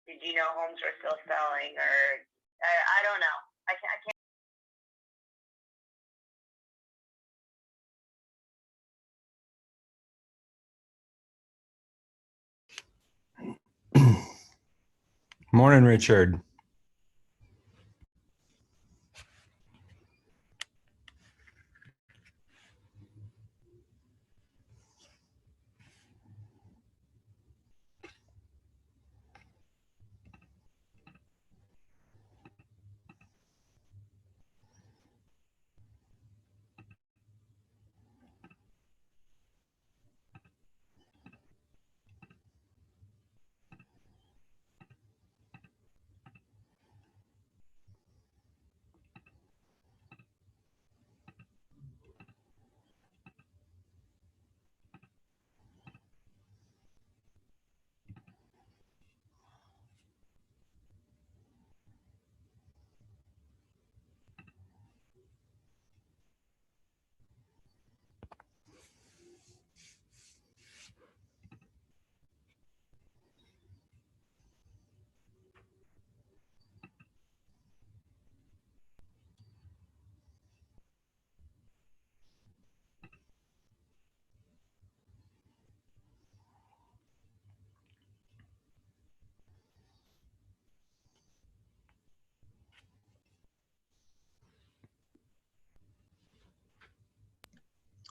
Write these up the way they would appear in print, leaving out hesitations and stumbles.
did you know homes were still selling, or I don't know. I can't. Morning, Richard.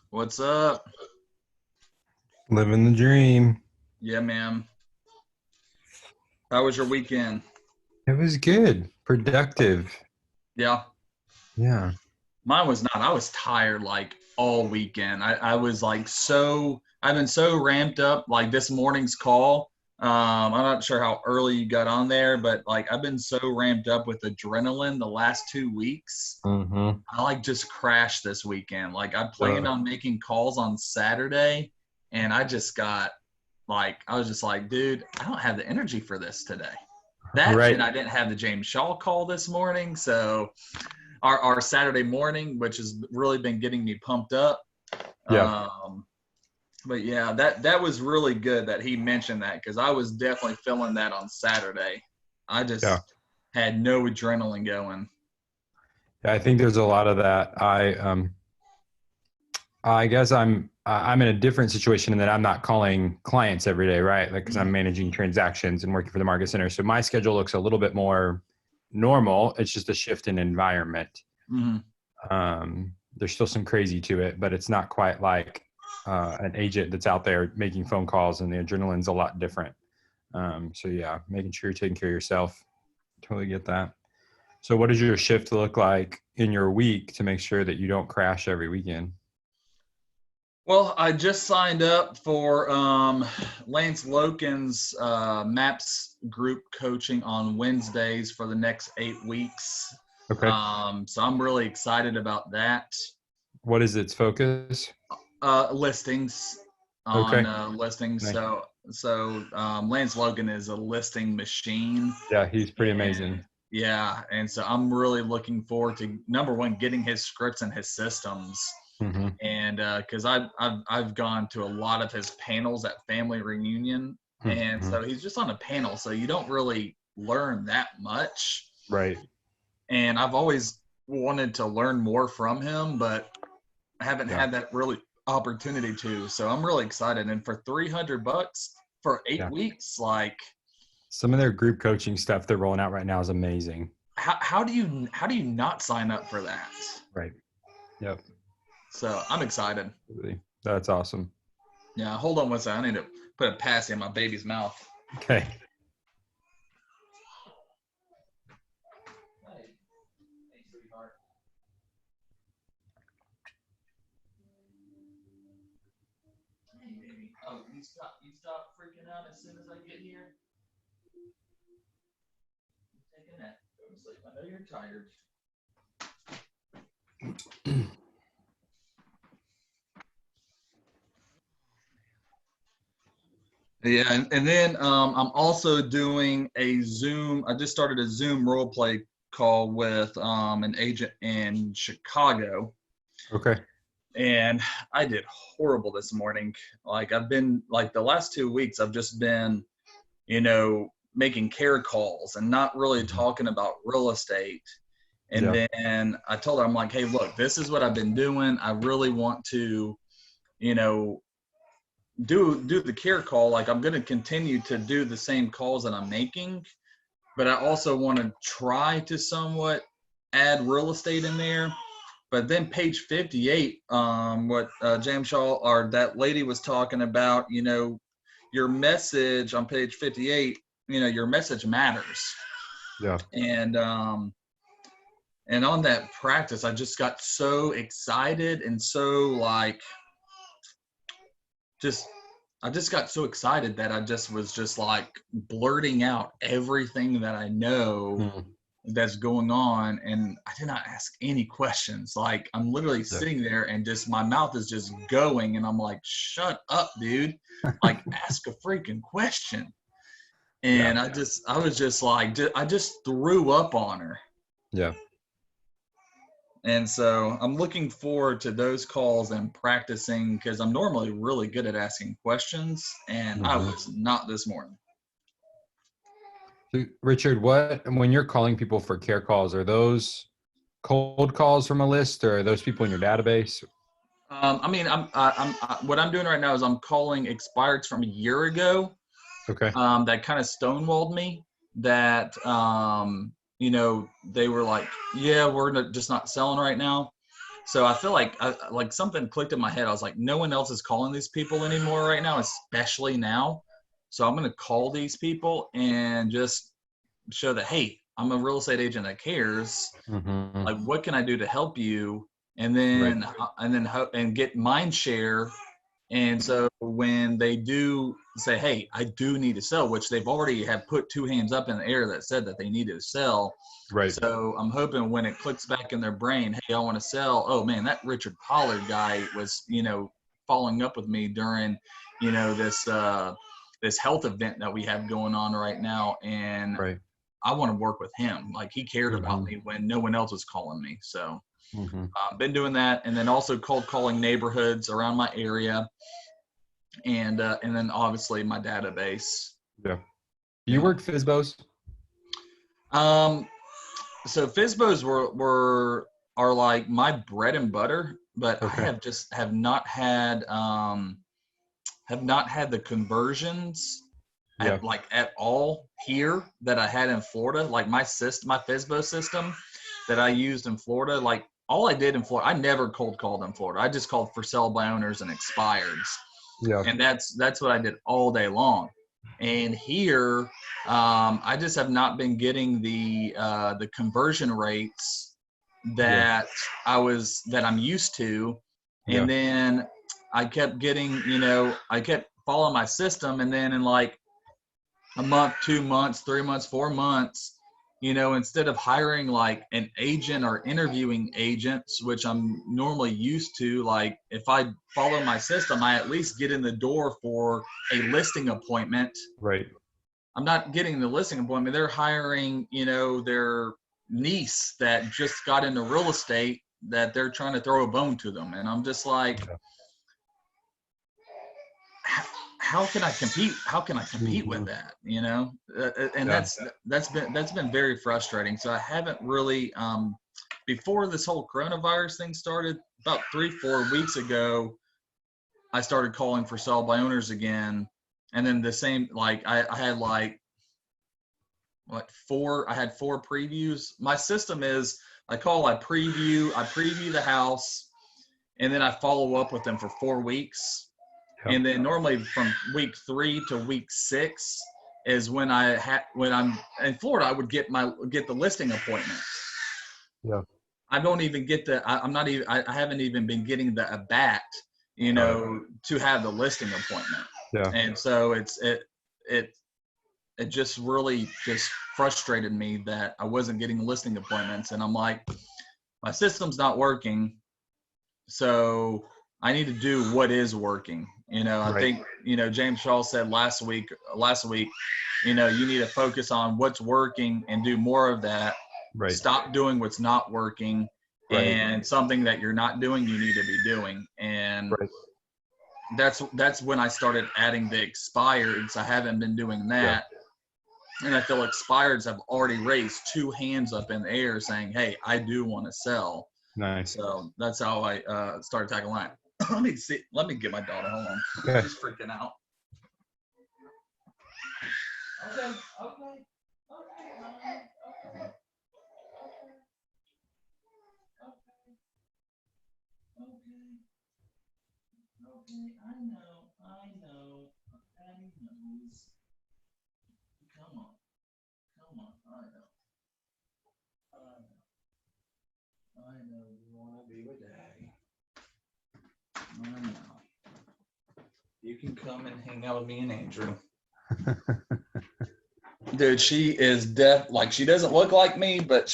What's up? Living the dream. Yeah, man. How was your weekend? It was good. Productive. Yeah, Yeah. mine was not. I was tired like all weekend. I was like I've been so ramped up like this morning's call. I'm not sure how early you got on there, but like I've been so ramped up with adrenaline the last 2 weeks. Mm-hmm. I like just crashed this weekend. Like I planned Uh, on making calls on Saturday and I just got like, I was just like, dude, I don't have the energy for this today. That right. and I didn't have the James Shaw call this morning. So our Saturday morning, which has really been getting me pumped up. Yeah. Um, but yeah, that was really good that he mentioned that because I was definitely feeling that on Saturday. I Yeah. just had no adrenaline going. Yeah. I think there's a lot of that. I guess I'm in a different situation in that I'm not calling clients every day, right? Like, because I'm managing transactions and working for the market center. So my schedule looks a little bit more normal. It's just a shift in environment. Mm-hmm. There's still some crazy to it, but it's not quite like an agent that's out there making phone calls, and the adrenaline's a lot different. So yeah, making sure you're taking care of yourself. Totally get that. So what does your shift look like in your week to make sure that you don't crash every weekend? Well, I just signed up for Lance Loken's MAPS group coaching on Wednesdays for the next 8 weeks. Okay. So I'm really excited about that. What is its focus? Listings on Okay. listings. Nice. So Lance Logan is a listing machine, Yeah, he's pretty and amazing. yeah, and so I'm really looking forward to number one getting his scripts and his systems Hmm. and because I've gone to a lot of his panels at family reunion, and Hmm. so he's just on a panel, so you don't really learn that much. Right. And I've always wanted to learn more from him, but I haven't Yeah. had that really opportunity to. So I'm really excited. And for $300 for eight Yeah. weeks, like Some of their group coaching stuff they're rolling out right now is amazing. how do you not sign up for that? Right. Yep. So I'm excited. Absolutely. That's awesome. Yeah, hold on one second. I need to put a passy in my baby's mouth. Okay. Hey, sweetheart. Hey, baby. Oh, you stop freaking out as soon as I get here. Take a nap. Go to sleep. I know you're tired. Yeah, and then I'm also doing a Zoom. I just started a Zoom role play call with an agent in Chicago, Okay. and I did horrible this morning. Like I've been like the last 2 weeks, I've just been, you know, making care calls and not really talking about real estate. And then I told her, I'm like, hey, look, this is what I've been doing. I really want to, you know, do the care call. Like, I'm going to continue to do the same calls that I'm making, but I also want to try to somewhat add real estate in there. But then page 58, what James Shaw or that lady was talking about, you know, your message on page 58, you know, your message matters. Yeah. And on that practice, I just got so excited and so like, I just got so excited that I just was just like blurting out everything that I know that's going on. And I did not ask any questions. Like, I'm literally sitting there and just, my mouth is just going. And I'm like, shut up, dude. Like, ask a freaking question. And I was just like, I just threw up on her. Yeah. And so I'm looking forward to those calls and practicing, because I'm normally really good at asking questions, and I was not this morning. So, Richard, when you're calling people for care calls, are those cold calls from a list, or are those people in your database? I mean, what I'm doing right now is I'm calling expireds from a year ago. Okay. That kind of stonewalled me. That you know, they were like, yeah, we're just not selling right now. So I feel like something clicked in my head. I was like, no one else is calling these people anymore right now, especially now. So I'm going to call these people and just show that, hey, I'm a real estate agent that cares. Like, what can I do to help you? And then and get mind share. And so when they do say, hey, I do need to sell, which they've already have put two hands up in the air that said that they needed to sell. Right. So I'm hoping when it clicks back in their brain, hey, I want to sell. Oh man, that Richard Pollard guy was, you know, following up with me during, you know, this health event that we have going on right now. And I want to work with him. Like, he cared about me when no one else was calling me. So been doing that, and then also cold calling neighborhoods around my area, and then obviously my database. Yeah. Do you work FSBOs? So FSBOs are like my bread and butter, but I have not had the conversions at all here that I had in Florida. Like my FSBO system that I used in Florida, like all I did in Florida, I never cold called in Florida. I just called for sale by owners and expireds. Yeah. And that's what I did all day long. And here, I just have not been getting the conversion rates that I'm used to. And then I kept getting, I kept following my system. And then in like a month, 2 months, 3 months, 4 months, instead of hiring like an agent or interviewing agents, which I'm normally used to, like if I follow my system, I at least get in the door for a listing appointment. Right. I'm not getting the listing appointment. They're hiring, their niece that just got into real estate that they're trying to throw a bone to them. And I'm just like, how can I compete? How can I compete with that? And that's been very frustrating. So I haven't really, before this whole coronavirus thing started, about 3-4 weeks ago, I started calling for sell by owners again. And then the same, like I had I had 4 previews. My system is I preview the house, and then I follow up with them for 4 weeks. And then normally from week 3 to week 6 is when I'm in Florida, I would get the listing appointment. Yeah. I don't even get I haven't even been getting the ABAT, to have the listing appointment. Yeah. And so it just really just frustrated me that I wasn't getting listing appointments. And I'm like, my system's not working. So I need to do what is working. I think, James Shaw said last week, you need to focus on what's working and do more of that. Right. Stop doing what's not working. Right. And something that you're not doing, you need to be doing. And that's when I started adding the expireds. I haven't been doing that. And I feel expireds have already raised 2 hands up in the air saying, hey, I do want to sell. Nice. So that's how I started tagging line. Let me get my daughter. Hold on. Okay. She's freaking out. Okay. Okay, I know. Patty knows. Come on, I know you want to be with Daddy. I know. You can come and hang out with me and Andrew. Dude, she is deaf. Like, she doesn't look like me, but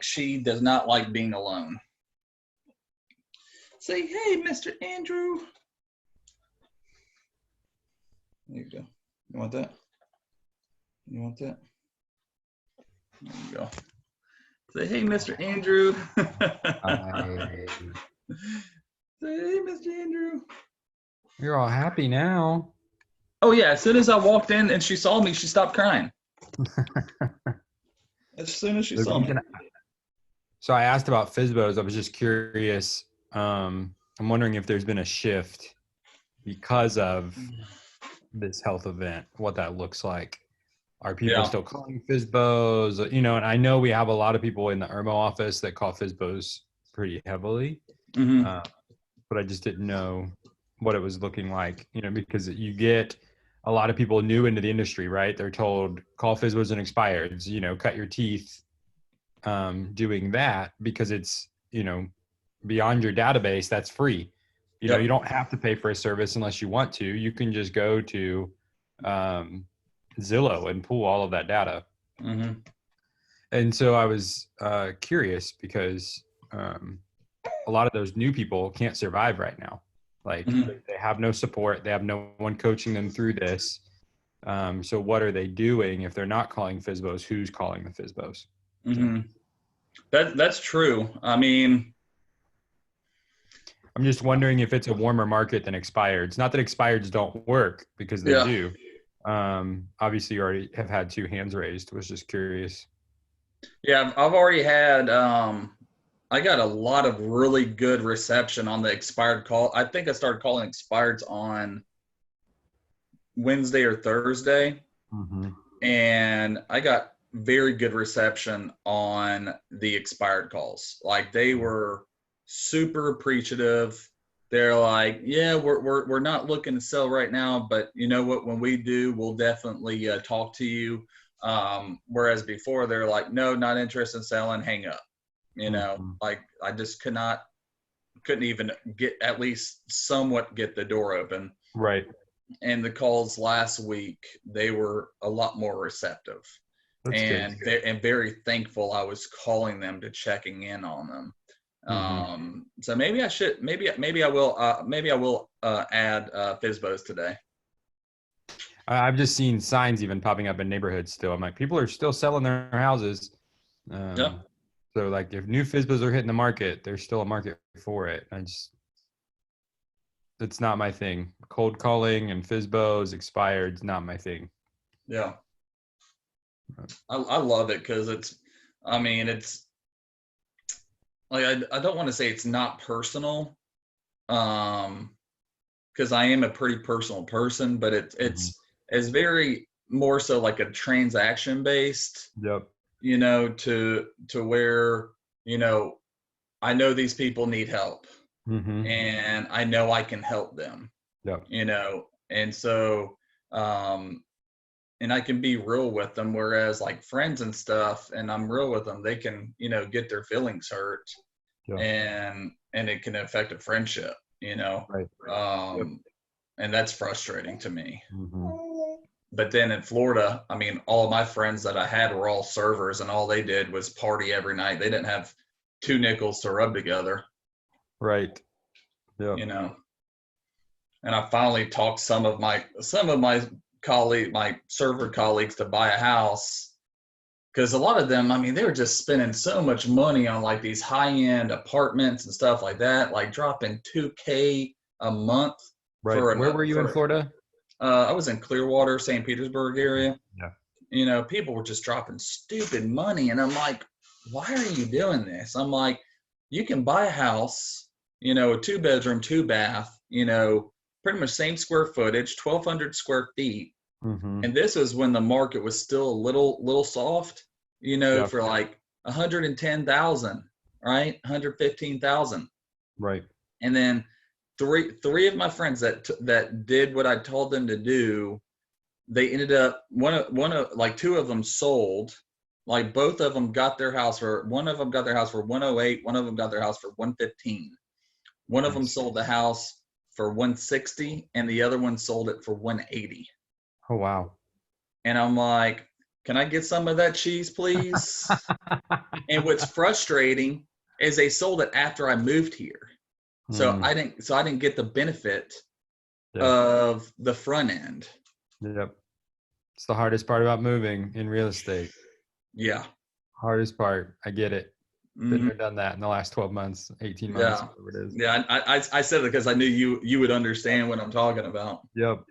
she does not like being alone. Say, hey, Mr. Andrew. There you go. You want that? There you go. Say, hey, Mr. Andrew. Say, hey, Mr. Andrew. You're all happy now. Oh, yeah. As soon as I walked in and she saw me, she stopped crying. As soon as she saw me. So I asked about FSBOs. I was just curious. I'm wondering if there's been a shift because of this health event, what that looks like. Are people still calling FSBOs? You know, and I know we have a lot of people in the IRMO office that call FSBOs pretty heavily, but I just didn't know what it was looking like, you know, because you get a lot of people new into the industry, right? They're told call FSBOs and expireds, you know, cut your teeth doing that because it's, you know, beyond your database, that's free. You know, you don't have to pay for a service unless you want to. You can just go to Zillow and pull all of that data. And so I was curious because a lot of those new people can't survive right now. Like they have no support. They have no one coaching them through this. So what are they doing if they're not calling FSBOs? Who's calling the FSBOs? That's true. I mean, I'm just wondering if it's a warmer market than expireds. Not that expireds don't work, because they do. Obviously, you already have had 2 hands raised. Was just curious. Yeah, I've already had. I got a lot of really good reception on the expired call. I think I started calling expireds on Wednesday or Thursday, and I got very good reception on the expired calls. Like, they were super appreciative. They're like, yeah, we're not looking to sell right now, but you know what, when we do, we'll definitely talk to you. Whereas before they're like, no, not interested in selling, hang up. You know, like, I just couldn't even at least somewhat get the door open. Right. And the calls last week, they were a lot more receptive. That's and good. And very thankful I was calling them to checking in on them. So maybe I will add FSBOs today. I've just seen signs even popping up in neighborhoods still. I'm like, people are still selling their houses. So like, if new FSBOs are hitting the market, there's still a market for it. It's not my thing. Cold calling and FSBOs, expired's not my thing. Yeah. I love it because it's like, I don't want to say it's not personal, because I am a pretty personal person, but it's very more so like a transaction based. You know, to where, you know, I know these people need help, and I know I can help them. You know, and so and I can be real with them, whereas like friends and stuff, and I'm real with them, they can, you know, get their feelings hurt, and it can affect a friendship, you know. And that's frustrating to me. But then in Florida, I mean, all of my friends that I had were all servers, and all they did was party every night. They didn't have 2 nickels to rub together. Right. Yeah. You know. And I finally talked some of my server colleagues to buy a house, because a lot of them, I mean, they were just spending so much money on like these high-end apartments and stuff like that, like dropping $2,000 a month. Right. Where were you in Florida? I was in Clearwater, St. Petersburg area. people were just dropping stupid money. And I'm like, why are you doing this? I'm like, you can buy a house, a 2-bedroom, 2-bath, pretty much same square footage, 1,200 square feet. Mm-hmm. And this was when the market was still a little soft, Yep. for like 110,000, right? 115,000. Right. And then three of my friends that did what I told them to do, they ended up like two of them sold. Like both of them got their house one of them got their house for 108, one of them got their house for 115. One of them Nice. sold the house for 160 and the other one sold it for 180. Oh, wow. And I'm like, can I get some of that cheese, please? And what's frustrating is they sold it after I moved here. So Mm. I didn't get the benefit Yeah. of the front end. Yep. It's the hardest part about moving in real estate. Yeah. Hardest part. I get it. Been Mhm. there, done that in the last 12 months, 18 months, Yeah. whatever it is. Yeah. I said it because I knew you would understand what I'm talking about. Yep.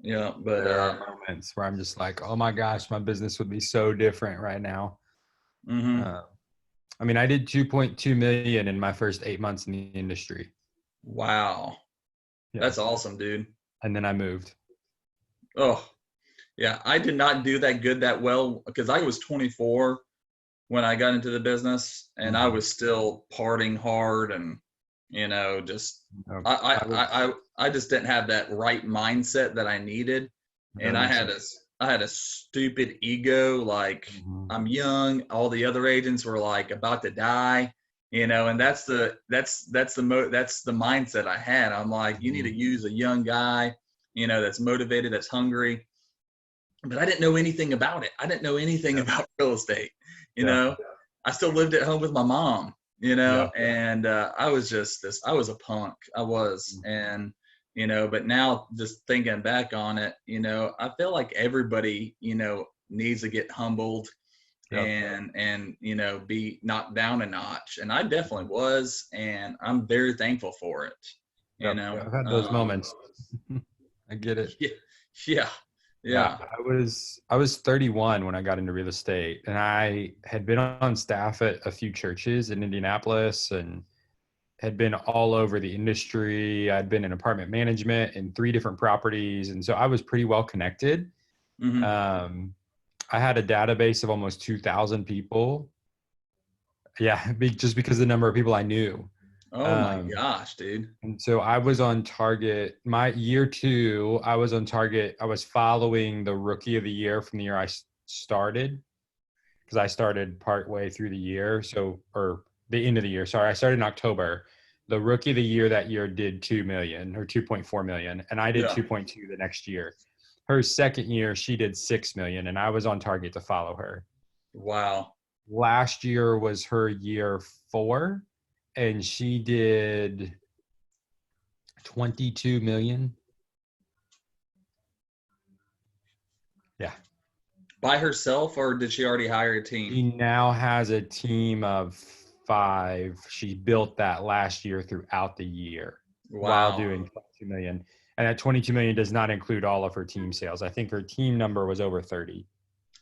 Yeah. But There are moments where I'm just like, oh my gosh, my business would be so different right now. mhm. I mean, I did 2.2 million in my first 8 months in the industry. Wow. Yeah. That's awesome, dude. And then I moved. Oh, yeah. I did not do that well because I was 24 when I got into the business, and I Mhm. was still partying hard, and just No, I just didn't have that right mindset that I needed, and that I makes had a stupid ego. Like Mhm. I'm young, all the other agents were like about to die, and that's the mindset I had. I'm like, you need to use a young guy, that's motivated, that's hungry. But I didn't know anything about it. I didn't know anything about real estate. Yeah. I still lived at home with my mom, Yeah. and I was just I was a punk. I was. And, but now just thinking back on it, I feel like everybody, needs to get humbled Yep. and, be knocked down a notch. And I definitely was. And I'm very thankful for it. Yep. I've had those moments. I get it. Yeah. Yeah, I was 31 when I got into real estate, and I had been on staff at a few churches in Indianapolis and had been all over the industry. I'd been in apartment management in 3 different properties, and so I was pretty well connected. Mhm. I had a database of almost 2,000 people. Yeah, just because of the number of people I knew. Oh my gosh, dude. And so I was on target. My year 2, I was on target. I was following the rookie of the year from the year I started, because I started partway through the year. Or the end of the year. Sorry, I started in October. The rookie of the year that year did 2 million or 2.4 million, and I did Yeah. 2.2 the next year. Her second year, she did 6 million, and I was on target to follow her. Wow. Last year was her year 4, and she did 22 million. Yeah. By herself, or did she already hire a She team? now has a team of 5. She built that last year throughout the year while Wow. doing 22 million. And that 22 million does not include all of her team sales. I think her team number was over 30.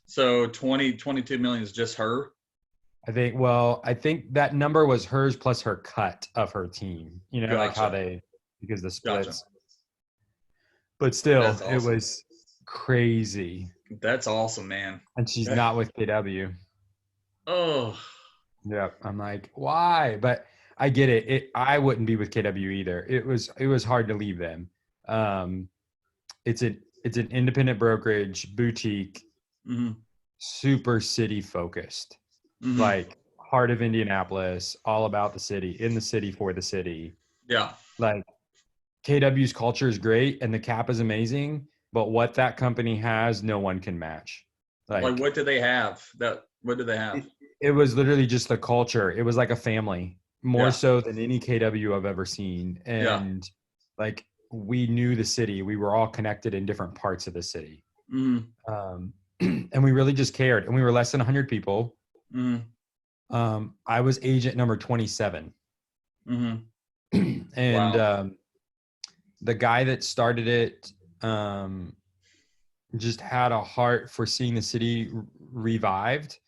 So 22 million is just her? I think that number was hers plus her cut of her team. Like how Gotcha. because the Gotcha. splits. But still, That's it awesome. was crazy. That's awesome, man. And she's not with KW. Oh, Yeah, I'm like, why? But I get it. I wouldn't be with KW either. It was hard to leave them. It's an independent brokerage boutique, hmm super city focused, hmm like heart of Indianapolis, all about the city, in the city for the city. yeah. Like KW's culture is great and the cap is amazing, but what that company has, no one can match. Like, what do they have? What do they have? It was literally just the culture. It was like a family, more Yeah. so than any KW I've ever seen. Yeah. And like we knew the city. We were all connected in different parts of the city. hmm And we really just cared. And we were less than 100 people. hmm I was agent number 27. hmm And Wow. the guy that started it, just had a heart for seeing the city revived,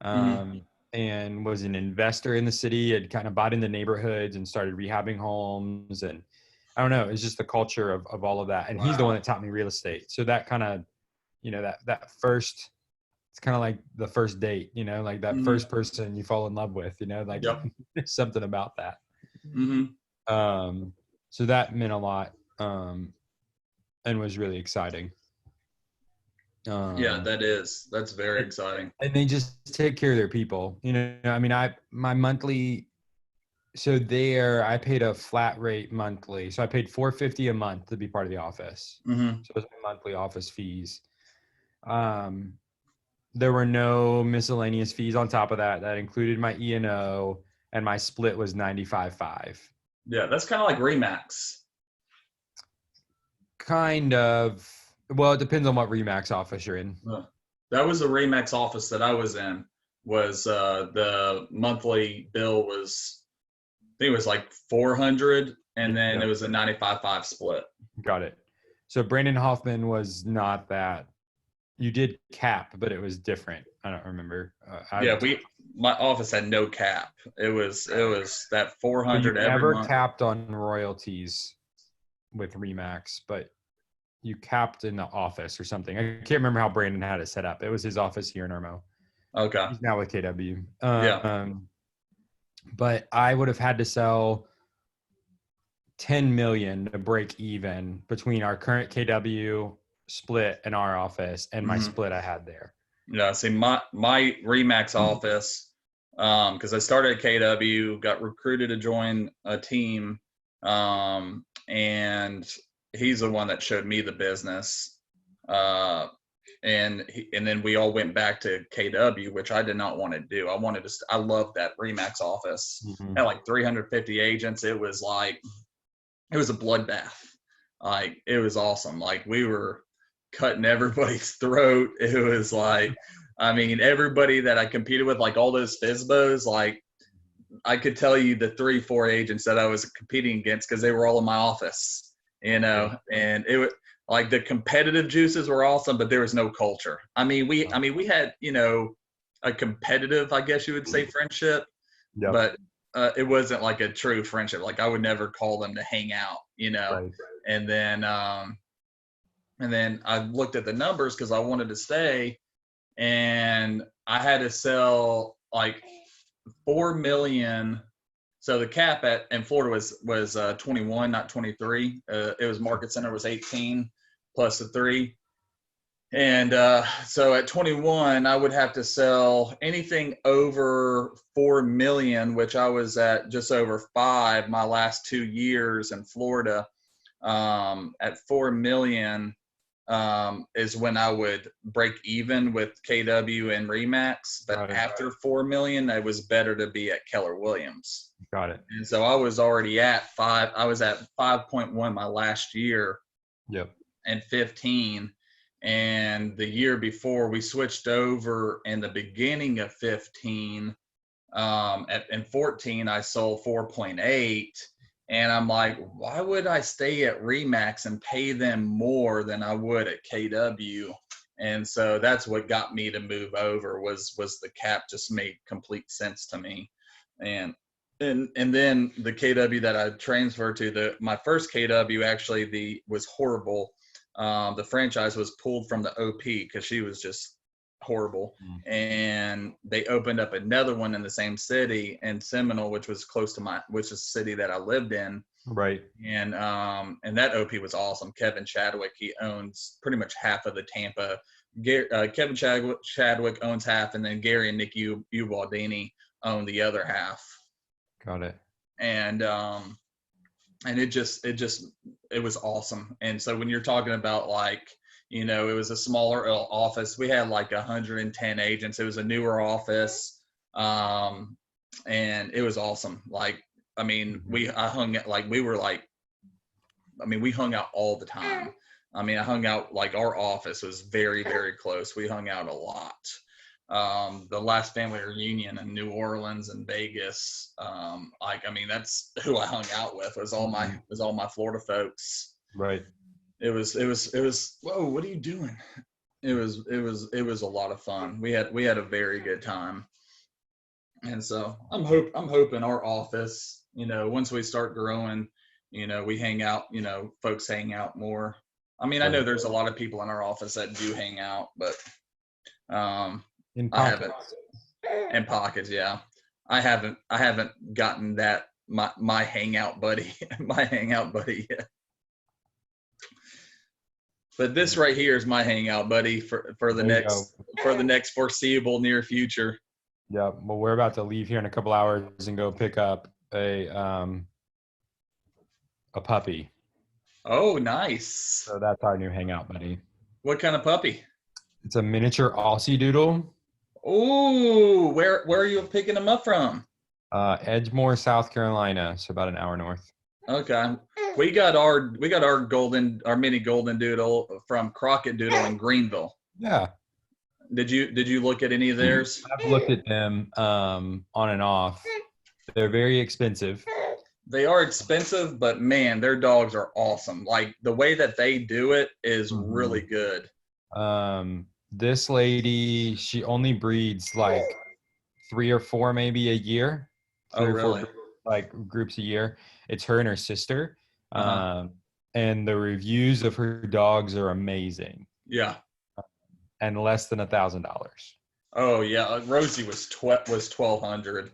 Mhm. and was an investor in the city, had kind of bought into neighborhoods and started rehabbing homes. And I don't know, it's just the culture of all of that. And he's the one Wow. that taught me real estate. So that kind of, that first, it's kind of like the first date, like that Mhm. first person you fall in love with, like Yep. there's something about that. Mhm. Um, so that meant a lot, and was really exciting. Yeah, Um, that's very and, exciting. and they just take care of their people. I mean, my monthly, so there I paid a flat rate monthly. So I paid $450 a month to be part of the office. Mhm. So it was my monthly office fees. Um, there were no miscellaneous fees on top of that. That included my E&O, and my split was 95.5. Yeah, that's kind of like Remax. Kind of. Well, it depends on what Remax office you're in. That was the Remax office that I was in. Was the monthly bill was, I think it was like 400, and then it Yep. was a 95.5 split. Got it. So Brandon Hoffman was not that. You did cap, but it was different. I don't remember. I Yeah, haven't talked. my office had no cap. It was that So you 400 every never month. capped on royalties with Remax, but you capped in the office or something. I can't remember how Brandon had it set up. It was his office here in Irmo. Okay. He's now with KW. Yeah. But I would have had to sell 10 million to break even between our current KW split in our office and my Mhm. split I had there. Yeah, see, my Remax office, because I started at KW, got recruited to join a team, and he's the one that showed me the business, and then we all went back to KW, which I did not want to do. I wanted to. I loved that Remax office. Mm-hmm. Had like 350 agents. It was a bloodbath. Like it was awesome. Like we were cutting everybody's throat. It was like, I mean, everybody that I competed with, like all those FISBOs, like I could tell you the 3, 4 agents that I was competing against because they were all in my office, and it was like the competitive juices were awesome, but there was no culture. I mean, we had, a competitive, I guess you would say, friendship, Yep. but it wasn't like a true friendship. Like I would never call them to hang out. Right. And then I looked at the numbers because I wanted to stay, and I had to sell like 4 million. So the cap in Florida was 21, not 23. It was Market Center was 18 plus the 3. And so at 21, I would have to sell anything over 4 million, which I was at just over 5 my last 2 years in Florida. At 4 million is when I would break even with KW and Remax. But Got it. after 4 million, it was better to be at Keller Williams. Got it. And so I was already at 5. I was at 5.1 my last year Yep. and 15. And the year before we switched over in the beginning of 15, in 14, I sold 4.8. And I'm like, why would I stay at Remax and pay them more than I would at KW? And so that's what got me to move over was the cap just made complete sense to me. And then the KW that I transferred to, my first KW actually was horrible. The franchise was pulled from the OP because she was just horrible. And they opened up another one in the same city in Seminole, which was which is the city that I lived in. Right. And that OP was awesome. Kevin Chadwick, he owns pretty much half of the Tampa. Kevin Chadwick owns half, and then Gary and Nick Ubaldini own the other half. Got it. And it was awesome. And so when you're talking about like, it was a smaller office. We had like 110 agents. It was a newer office, and it was awesome. Like, I mean, we hung out all the time. I mean, I hung out, like our office was very, very close. We hung out a lot. The last family reunion in New Orleans and Vegas, that's who I hung out with, was all my Florida folks. Right. It was, whoa, what are you doing? It was a lot of fun. We had a very good time. And so I'm hoping our office, once we start growing, we hang out, folks hang out more. I mean, I know there's a lot of people in our office that do hang out, but In I haven't pockets. in pockets. Yeah, I haven't gotten that my hangout buddy, my hangout buddy yet. But this right here is my hangout buddy for the There you next foreseeable near future. Yeah. Well, we're about to leave here in a couple hours and go pick up a puppy. Oh, nice. So that's our new hangout buddy. What kind of puppy? It's a miniature Aussie Doodle. Oh, where are you picking them up from? Edgemore, South Carolina. So about an hour north. Okay. We got our mini golden doodle from Crockett Doodle in Greenville. Yeah. Did you look at any of theirs? I've looked at them on and off. They're very expensive. They are expensive, but man, their dogs are awesome. Like the way that they do it is really good. This lady, she only breeds like 3 or 4 maybe a year. Oh, really? 4 like groups a year. It's her and her sister. And the reviews of her dogs are amazing. Yeah. And less than $1,000. Oh yeah, Rosie was $1,200.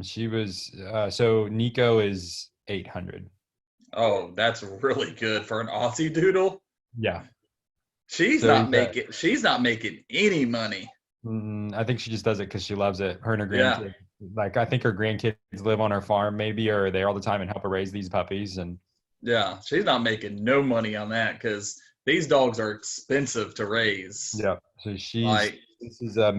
She was so Nico is $800. Oh, that's really good for an Aussie Doodle. Yeah. She's not making any money. I think she just does it because she loves it. Her and her grandkids. Like I think her grandkids live on her farm maybe, or are there all the time and help her raise these puppies. And yeah, she's not making no money on that because these dogs are expensive to raise. yeah. So this is a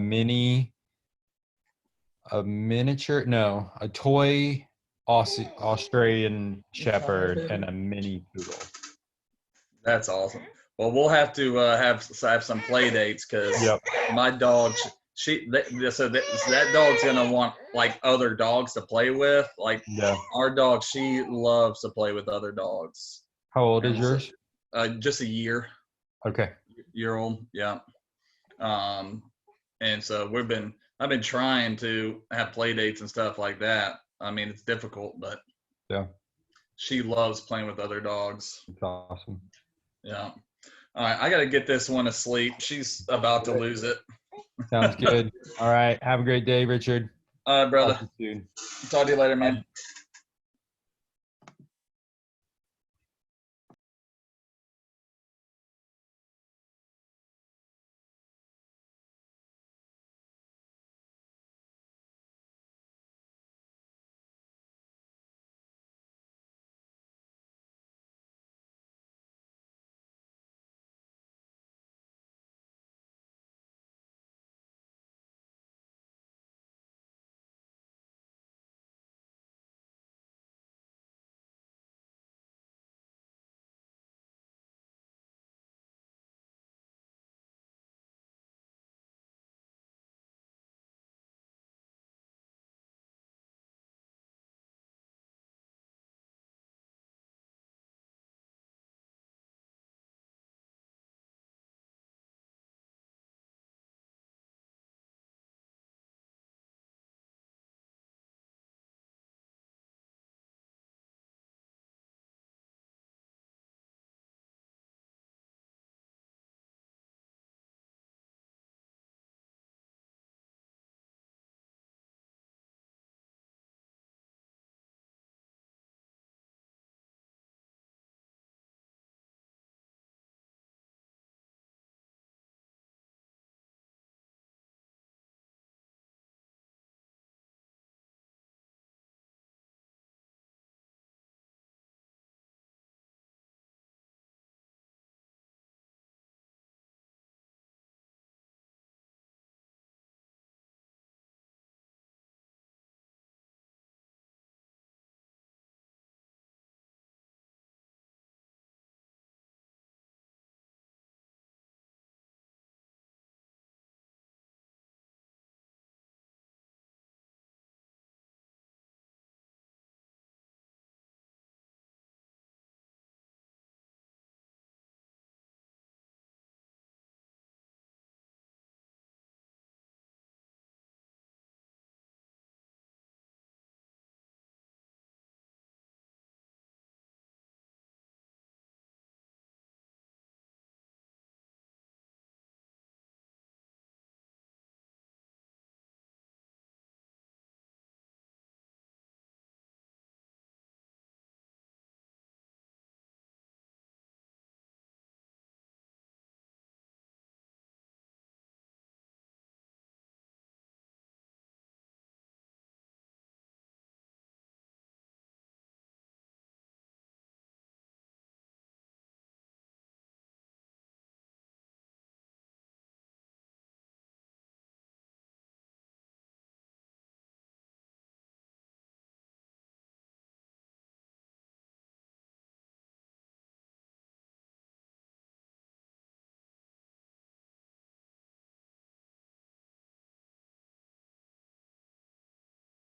toy Australian Shepherd and a mini poodle. That's awesome. Well, we'll have to have some play dates because my dog, that dog's gonna want like other dogs to play with. Like our dog, she loves to play with other dogs. How old is yours? Just a year. Okay. Year old, yeah. And so I've been trying to have play dates and stuff like that. I mean, it's difficult, but she loves playing with other dogs. That's awesome. Yeah. All right, I got to get this one asleep. She's about to lose it. Sounds good. All right. Have a great day, Richard. All right, brother. Talk to you soon. Talk to you later, man.